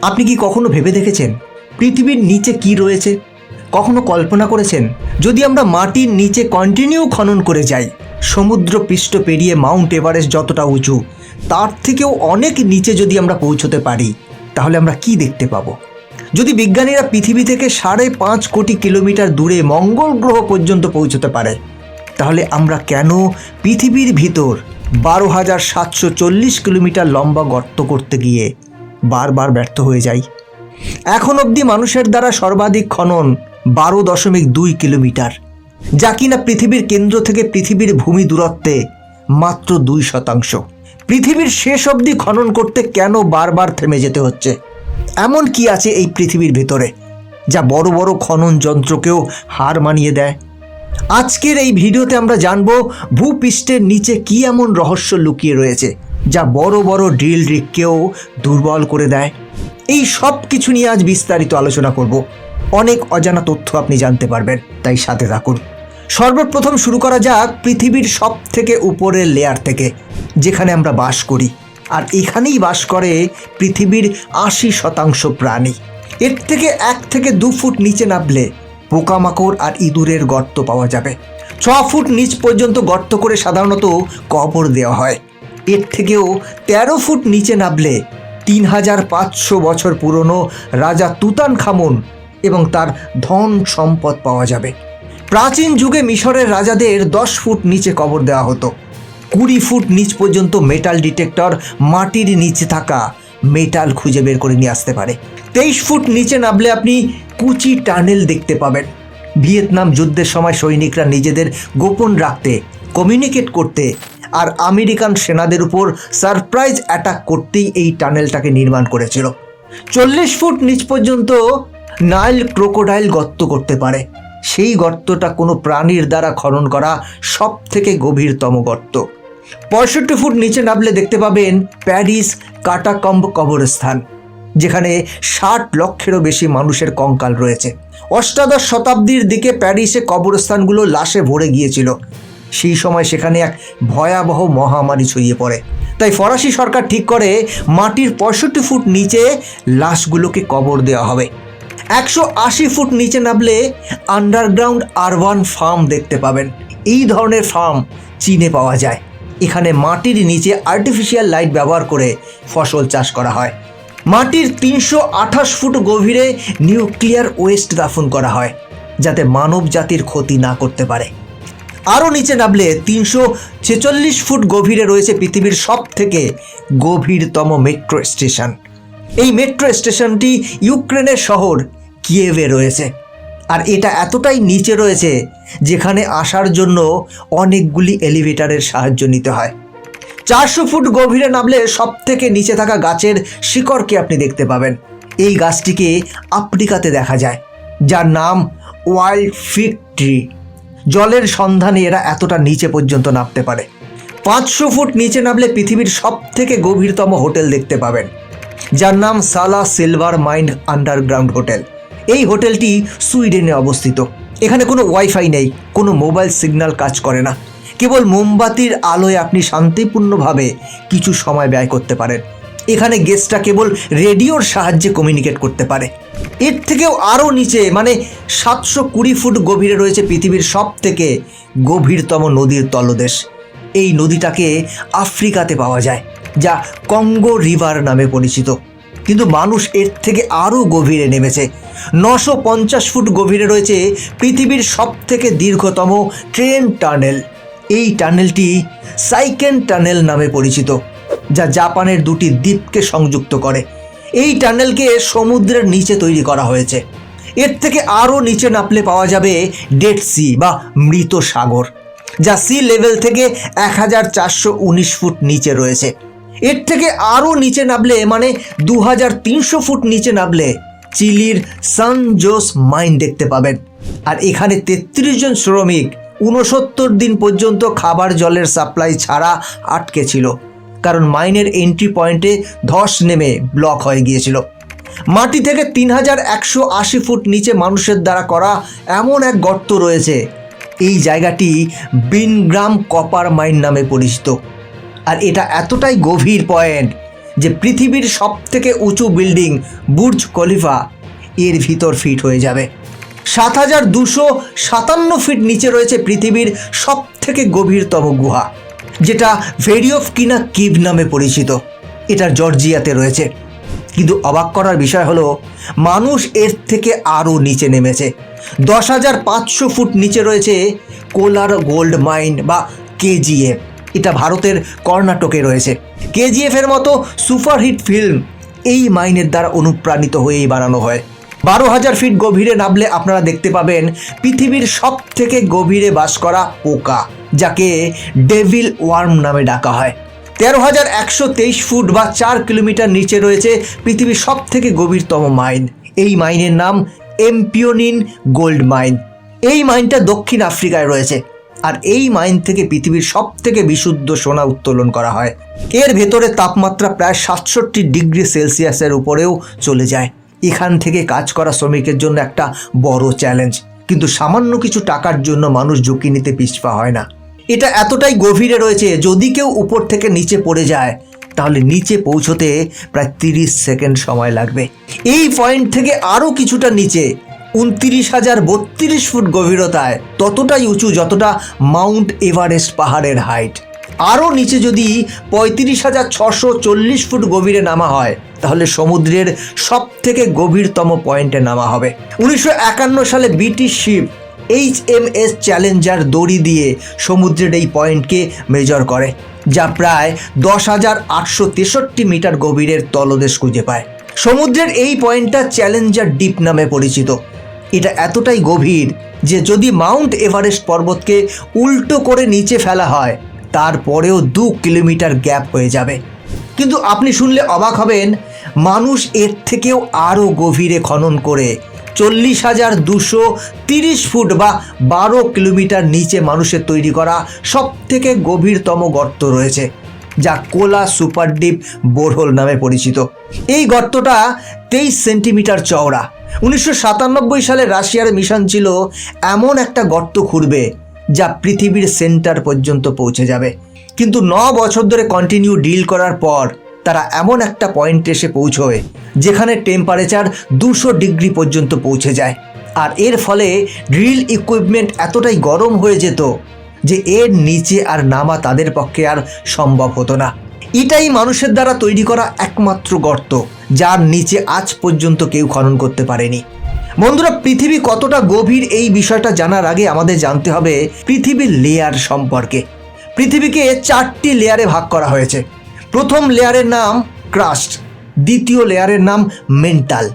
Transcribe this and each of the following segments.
আপনি কি কখনো ভেবে দেখেছেন পৃথিবীর নিচে কি রয়েছে? কখনো কল্পনা করেছেন যদি আমরা মাটির নিচে কন্টিনিউ খনন করে যাই, সমুদ্র পৃষ্ঠ পেরিয়ে মাউন্ট এভারেস্ট যতটা উঁচু তার থেকেও অনেক নিচে যদি আমরা পৌঁছতে পারি, তাহলে আমরা কি দেখতে পাবো? যদি বিজ্ঞানীরা পৃথিবী থেকে 5.5 কোটি কিলোমিটার দূরে মঙ্গল গ্রহ পর্যন্ত পৌঁছতে পারে, তাহলে আমরা কেন পৃথিবীর ভিতর 12,740 কিলোমিটার লম্বা গর্ত করতে গিয়ে বারবার ব্যর্থ হয়ে যাই? এখন অবধি মানুষের দ্বারা সর্বাধিক খনন 12.2 কিলোমিটার, যা কিনা পৃথিবীর কেন্দ্র থেকে পৃথিবীর ভূমি দূরত্বে মাত্র 2%। পৃথিবীর শেষ অবধি খনন করতে কেন বারবার থেমে যেতে হচ্ছে? এমন কি আছে এই পৃথিবীর ভেতরে যা বড় বড় খনন যন্ত্রকেও হার মানিয়ে দেয়? আজকের এই ভিডিওতে আমরা জানব ভূপৃষ্ঠের নিচে কি এমন রহস্য লুকিয়ে রয়েছে যা বড় বড় ড্রিল রিগকেও দুর্বল করে দেয়। এই সব কিছু নিয়ে আজ বিস্তারিত আলোচনা করব। অনেক অজানা তথ্য আপনি জানতে পারবেন, তাই সাথে থাকুন। সর্বপ্রথম শুরু করা যাক পৃথিবীর সব থেকে উপরের লেয়ার থেকে, যেখানে আমরা বাস করি। আর এখানেই বাস করে পৃথিবীর 80% প্রাণী। এর থেকে 1 থেকে 2 ফুট নিচে নামলে পোকামাকড় আর ইঁদুরের গর্ত পাওয়া যাবে। 6 ফুট নিচ পর্যন্ত গর্ত করে সাধারণত কবর দেওয়া হয়। এর থেকেও 13 ফুট নিচে নামলে 3500 বছর পুরনো রাজা তুতানখামুন এবং তার ধন সম্পদ পাওয়া যাবে। প্রাচীন যুগে মিশরের রাজাদের 10 ফুট নিচে কবর দেওয়া হতো। 20 ফুট নিচ পর্যন্ত মেটাল ডিটেক্টর মাটির নিচে থাকা মেটাল খুঁজে বের করে নিয়ে আসতে পারে। 23 ফুট নিচে নামলে আপনি কুচি টানেল দেখতে পাবেন। ভিয়েতনাম যুদ্ধের সময় সৈনিকরা নিজেদের গোপন রাখতে, কমিউনিকেট করতে আর আমেরিকান সেনাদের উপর সারপ্রাইজ অ্যাটাক করতেই এই টানেলটাকে নির্মাণ করেছিল। 40 ফুট নিচ পর্যন্ত নাইল ক্রোকোডাইল গর্ত করতে পারে। সেই গর্তটা কোনো প্রাণীর দ্বারা খনন করা সব থেকে গভীরতম গর্ত। 65 ফুট নিচে নামলে দেখতে পাবেন প্যারিস কাটাকম্ব কবরস্থান, যেখানে 60 লক্ষেরও বেশি মানুষের কঙ্কাল রয়েছে। অষ্টাদশ শতাব্দীর দিকে প্যারিসে কবরস্থানগুলো লাশে ভরে গিয়েছিল। সেই সময় সেখানে এক ভয়াবহ মহামারী ছড়িয়ে পড়ে। তাই ফরাসি সরকার ঠিক করে মাটির 65 ফুট নিচে লাশগুলোকে কবর দেওয়া হবে। 180 ফুট নিচে নামলে আন্ডারগ্রাউন্ড আরবান ফার্ম দেখতে পাবেন। এই ধরনের ফার্ম চীনে পাওয়া যায়। এখানে মাটির নিচে আর্টিফিশিয়াল লাইট ব্যবহার করে ফসল চাষ করা হয়। মাটির 328 ফুট গভীরে নিউক্লিয়ার ওয়েস্ট দাফন করা হয়, যাতে মানব জাতির ক্ষতি না করতে পারে। আরও নিচে নামলে 346 ফুট গভীরে রয়েছে পৃথিবীর সব থেকে গভীরতম মেট্রো স্টেশন। এই মেট্রো স্টেশনটি ইউক্রেনের শহর কিয়েভে রয়েছে। আর এটা এতটাই নিচে রয়েছে যেখানে আসার জন্য অনেকগুলি এলিভেটরের সাহায্য নিতে হয়। 400 ফুট গভীরে নামলে সব থেকে নিচে থাকা গাছের শিকড়কে আপনি দেখতে পাবেন। এই গাছটিকে আফ্রিকাতে দেখা যায়, যার নাম ওয়াইল্ড ফিগ ট্রি। জলের সন্ধানে এরা এতটা নিচে পর্যন্ত নামতে পারে। 500 ফুট নিচে নামলে পৃথিবীর সব থেকে গভীরতম হোটেল দেখতে পাবেন, যার নাম সালা সিলভার মাইন আন্ডারগ্রাউন্ড হোটেল। এই হোটেলটি সুইডেনে অবস্থিত। এখানে কোনো ওয়াইফাই নেই, কোনো মোবাইল সিগন্যাল কাজ করে না। কেবল মোমবাতির আলোয় আপনি শান্তিপূর্ণভাবে কিছু সময় ব্যয় করতে পারেন। এখানে গেস্টরা কেবল রেডিওর সাহায্যে কমিউনিকেট করতে পারে। এর থেকেও আরও নিচে মানে 720 ফুট গভীরে রয়েছে পৃথিবীর সব থেকে গভীরতম নদীর তলদেশ। এই নদীটাকে আফ্রিকাতে পাওয়া যায়, যা কঙ্গো রিভার নামে পরিচিত। কিন্তু মানুষ এর থেকে আরও গভীরে নেমেছে। 950 ফুট গভীরে রয়েছে পৃথিবীর সব থেকে দীর্ঘতম ট্রেন টানেল। এই টানেলটি সাইকেন টানেল নামে পরিচিত, যা জাপানের 2টি দ্বীপকে সংযুক্ত করে। এই টানেলকে সমুদ্রের নিচে তৈরি করা হয়েছে। এর থেকে আরও নিচে নামলে পাওয়া যাবে ডেড সি বা মৃত সাগর, যা সি লেভেল থেকে 1419 ফুট নিচে রয়েছে। এর থেকে আরও নিচে নামলে মানে 2300 ফুট নিচে নামলে চিলির সান জোস মাইন দেখতে পাবেন। আর এখানে 33 জন শ্রমিক 69 দিন পর্যন্ত খাবার জলের সাপ্লাই ছাড়া আটকে ছিল, কারণ মাইনের এন্ট্রি পয়েন্টে ধস নেমে ব্লক হয়ে গিয়েছিল। মাটি থেকে 3180 ফুট নিচে মানুষের দ্বারা করা এমন এক গর্ত রয়েছে। এই জায়গাটি বিনগ্রাম কপার মাইন নামে পরিচিত। আর এটা এতটাই গভীর পয়েন্ট যে পৃথিবীর সবথেকে উঁচু বিল্ডিং বুর্জ খলিফা এর ভিতর ফিট হয়ে যাবে। ৭,২৫৭ ফিট নিচে রয়েছে পৃথিবীর সবথেকে গভীরতম গুহা, যেটা ভ্যালি অফ কিনা কিভ নামে পরিচিত। এটা জর্জিয়াতে রয়েছে। কিন্তু অবাক করার বিষয় হলো মানুষ এর থেকে আরও নিচে নেমেছে। ১০,৫০০ ফুট নিচে রয়েছে কোলার গোল্ড মাইন বা কেজিএফ। এটা ভারতের কর্ণাটকে রয়েছে। কেজিএফ এর মতো সুপারহিট ফিল্ম এই মাইনের দ্বারা অনুপ্রাণিত হয়েই বানানো হয়। ১২,০০০ ফিট গভীরে নামলে আপনারা দেখতে পাবেন পৃথিবীর সব থেকে গভীরে বাস করা পোকা, যাকে ডেভিল ওয়ার্ম নামে ডাকা হয়। ১৩,১২৩ ফুট বা ৪ কিলোমিটার নিচে রয়েছে পৃথিবীর সব থেকে গভীরতম মাইন। এই মাইনের নাম এমপিওনিন গোল্ড মাইন। এই মাইনটা দক্ষিণ আফ্রিকায় রয়েছে, আর এই মাইন থেকে পৃথিবীর সব থেকে বিশুদ্ধ সোনা উত্তোলন করা হয়। এর ভেতরে তাপমাত্রা প্রায় ৬৭ ডিগ্রি সেলসিয়াসের উপরেও চলে যায়। এখান থেকে কাজ করা শ্রমিকের জন্য একটা বড় চ্যালেঞ্জ, কিন্তু সামান্য কিছু টাকার জন্য মানুষ ঝুঁকি নিতে পিছপা হয় না। এটা এতটাই গভীরে রয়েছে, যদি কেউ উপর থেকে নিচে পড়ে যায় তাহলে নিচে পৌঁছতে প্রায় ৩০ সেকেন্ড সময় লাগবে। এই পয়েন্ট থেকে আরও কিছুটা নিচে ২৯,০৩২ ফুট গভীরতায়, ততটাই উঁচু যতটা মাউন্ট এভারেস্ট পাহাড়ের হাইট। আরও নিচে যদি ৩৫,৬৪০ ফুট গভীরে নামা হয় তাহলে সমুদ্রের সব থেকে গভীরতম পয়েন্টে নামা হবে। ১৯৫১ সালে ব্রিটিশ শিপ HMS চ্যালেঞ্জার দড়ি দিয়ে সমুদ্রের এই পয়েন্টকে মেজার করে, যা প্রায় ১০,৮৬৩ মিটার গভীরের তলদেশ খুঁজে পায়। সমুদ্রের এই পয়েন্টটা চ্যালেঞ্জার ডিপ নামে পরিচিত। এটা এতটাই গভীর যে যদি মাউন্ট এভারেস্ট পর্বতকে উল্টো করে নিচে ফেলা হয় তারপরেও ২ কিলোমিটার গ্যাপ হয়ে যাবে। কিন্তু আপনি শুনলে অবাক হবেন, মানুষ এর থেকেও আরও গভীরে খনন করে ৪০,২৩০ ফুট বা ১২ কিলোমিটার নিচে মানুষের তৈরি করা সব থেকে গভীরতম গর্ত রয়েছে, যা কোলা সুপার ডিপ বোরহোল নামে পরিচিত। এই গর্তটা ২৩ সেন্টিমিটার চওড়া। ১৯৯৭ সালে রাশিয়ার মিশন ছিল এমন একটা গর্ত খুঁড়বে যা পৃথিবীর সেন্টার পর্যন্ত পৌঁছে যাবে। কিন্তু ৯ বছর ধরে কন্টিনিউ ডিল করার পর তারা এমন একটা পয়েন্টে এসে পৌঁছয় যেখানে টেম্পারেচার ২০০ ডিগ্রি পর্যন্ত পৌঁছে যায়। আর এর ফলে ড্রিল ইকুইপমেন্ট এতটাই গরম হয়ে যেত যে এর নিচে আর নামা তাদের পক্ষে আর সম্ভব হতো না। এটাই মানুষের দ্বারা তৈরি করা একমাত্র গর্ত, যার নিচে আজ পর্যন্ত কেউ খনন করতে পারেনি। বন্ধুরা, পৃথিবী কতটা গভীর এই বিষয়টা জানার আগে আমাদের জানতে হবে পৃথিবীর লেয়ার সম্পর্কে। পৃথিবীকে ৪টি লেয়ারে ভাগ করা হয়েছে। প্রথম লেয়ারের নাম ক্রাস্ট, দ্বিতীয় লেয়ারের নাম মেন্টাল,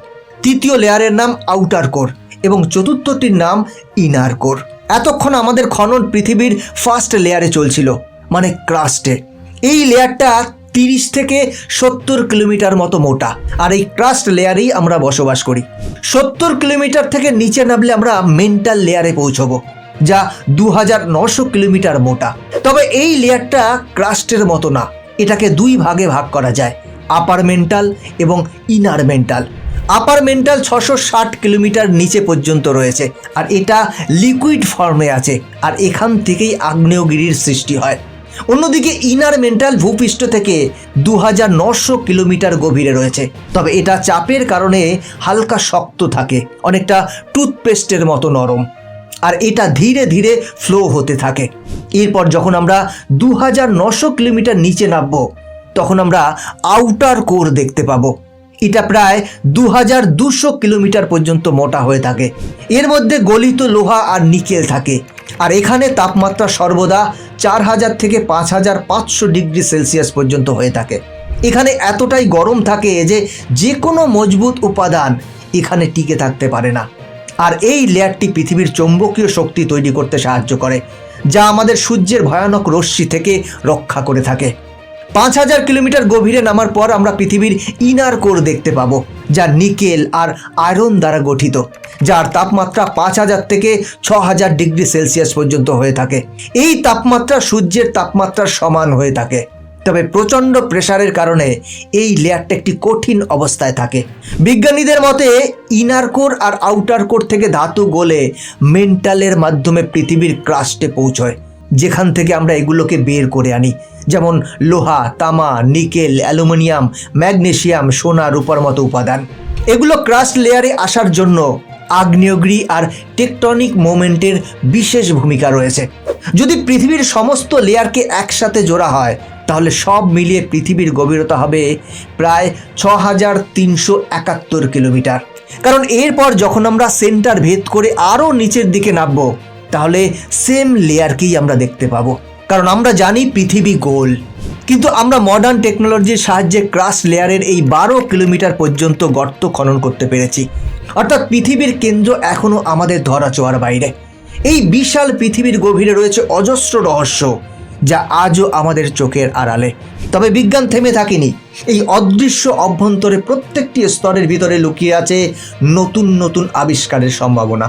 তৃতীয় লেয়ারের নাম আউটার কোর এবং চতুর্থটির নাম ইনার কোর। এতক্ষণ আমাদের খনন পৃথিবীর ফার্স্ট লেয়ারে চলছিল, মানে ক্রাস্টে। এই লেয়ারটা ৩০ থেকে ৭০ কিলোমিটার মতো মোটা, আর এই ক্রাস্ট লেয়ারেই আমরা বসবাস করি। ৭০ কিলোমিটার থেকে নিচে নামলে আমরা মেন্টাল লেয়ারে পৌঁছবো, যা ২,৯০০ কিলোমিটার মোটা। তবে এই লেয়ারটা ক্রাস্টের মতো না, এটাকে ২ ভাগে ভাগ করা যায়, আপার মেন্টাল এবং ইনার মেন্টাল। আপার মেন্টাল ৬৬০ কিলোমিটার নিচে পর্যন্ত রয়েছে, আর এটা লিকুইড ফর্মে আছে, আর এখান থেকেই আগ্নেয়গিরির সৃষ্টি হয়। অন্যদিকে ইনার মেন্টাল ভূপৃষ্ঠ থেকে ২,৯০০ কিলোমিটার গভীরে রয়েছে, তবে এটা চাপের কারণে হালকা শক্ত থাকে, অনেকটা টুথপেস্টের মতো নরম, আর এটা ধীরে ধীরে ফ্লো হতে থাকে। এরপর যখন আমরা ২,৯০০ কিলোমিটার নিচে নামবো তখন আমরা আউটার কোর দেখতে পাবো। এটা প্রায় ২,২০০ কিলোমিটার পর্যন্ত মোটা হয়ে থাকে। এর মধ্যে গলিত লোহা আর নিকেল থাকে, আর এখানে তাপমাত্রা সর্বদা ৪,০০০ থেকে ৫,৫০০ ডিগ্রি সেলসিয়াস পর্যন্ত হয়ে থাকে। এখানে এতটাই গরম থাকে যে কোনো মজবুত উপাদান এখানে টিকে থাকতে পারে না। আর এই লেয়ারটি পৃথিবীর চৌম্বকীয় শক্তি তৈরি করতে সাহায্য করে, যা আমাদের সূর্যের ভয়ানক রশ্মি থেকে রক্ষা করে থাকে। ৫,০০০ কিলোমিটার গভীরে নামার পর আমরা পৃথিবীর ইনার কোর দেখতে পাবো, যা নিকেল আর আয়রন দ্বারা গঠিত, যার তাপমাত্রা ৫,০০০ থেকে ৬,০০০ ডিগ্রি সেলসিয়াস পর্যন্ত হয়ে থাকে। এই তাপমাত্রা সূর্যের তাপমাত্রার সমান হয়ে থাকে, তবে প্রচণ্ড প্রেসারের কারণে এই লেয়ারটা একটি কঠিন অবস্থায় থাকে। বিজ্ঞানীদের মতে ইনার কোর আর আউটার কোর থেকে ধাতু গলে মেন্টালের মাধ্যমে পৃথিবীর ক্রাস্টে পৌঁছয়, যেখান থেকে আমরা এগুলোকে বের করে আনি, যেমন লোহা, তামা, নিকেল, অ্যালুমিনিয়াম, ম্যাগনেসিয়াম, সোনা, রূপার মতো উপাদান। এগুলো ক্রাস্ট লেয়ারে আসার জন্য আগ্নেয়গিরি আর টেকটনিক মোমেন্টের বিশেষ ভূমিকা রয়েছে। যদি পৃথিবীর সমস্ত লেয়ারকে একসাথে জোড়া হয় তাহলে সব মিলিয়ে পৃথিবীর গভীরতা হবে প্রায় ৬,৩৭১ কিলোমিটার। কারণ এরপর যখন আমরা সেন্টার ভেদ করে আরও নিচের দিকে নামবো তাহলে সেম লেয়ারকেই আমরা দেখতে পাবো। কারণ আমরা জানি পৃথিবী গোল, কিন্তু আমরা মডার্ন টেকনোলজির সাহায্যে ক্রাস্ট লেয়ারের এই ১২ কিলোমিটার পর্যন্ত গর্ত খনন করতে পেরেছি। অর্থাৎ পৃথিবীর কেন্দ্র এখনও আমাদের ধরাছোঁয়ার বাইরে। এই বিশাল পৃথিবীর গভীরে রয়েছে অজস্র রহস্য, যা আজও আমাদের চোখের আড়ালে। তবে বিজ্ঞান থেমে থাকেনি। এই অদৃশ্য অভ্যন্তরে প্রত্যেকটি স্তরের ভিতরে লুকিয়ে আছে নতুন নতুন আবিষ্কারের সম্ভাবনা,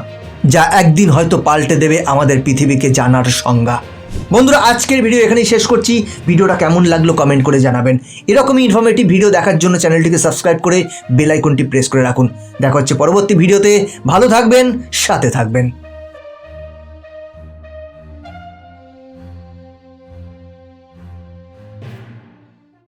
যা একদিন হয়তো পাল্টে দেবে আমাদের পৃথিবীকে জানার সংজ্ঞা। বন্ধুরা, আজকের ভিডিও এখানেই শেষ করছি। ভিডিওটা কেমন লাগলো কমেন্ট করে জানাবেন। এরকমই ইনফরমেটিভ ভিডিও দেখার জন্য চ্যানেলটিকে সাবস্ক্রাইব করে বেল আইকনটি প্রেস করে রাখুন। দেখা হচ্ছে পরবর্তী ভিডিওতে। ভালো থাকবেন, সাথে থাকবেন।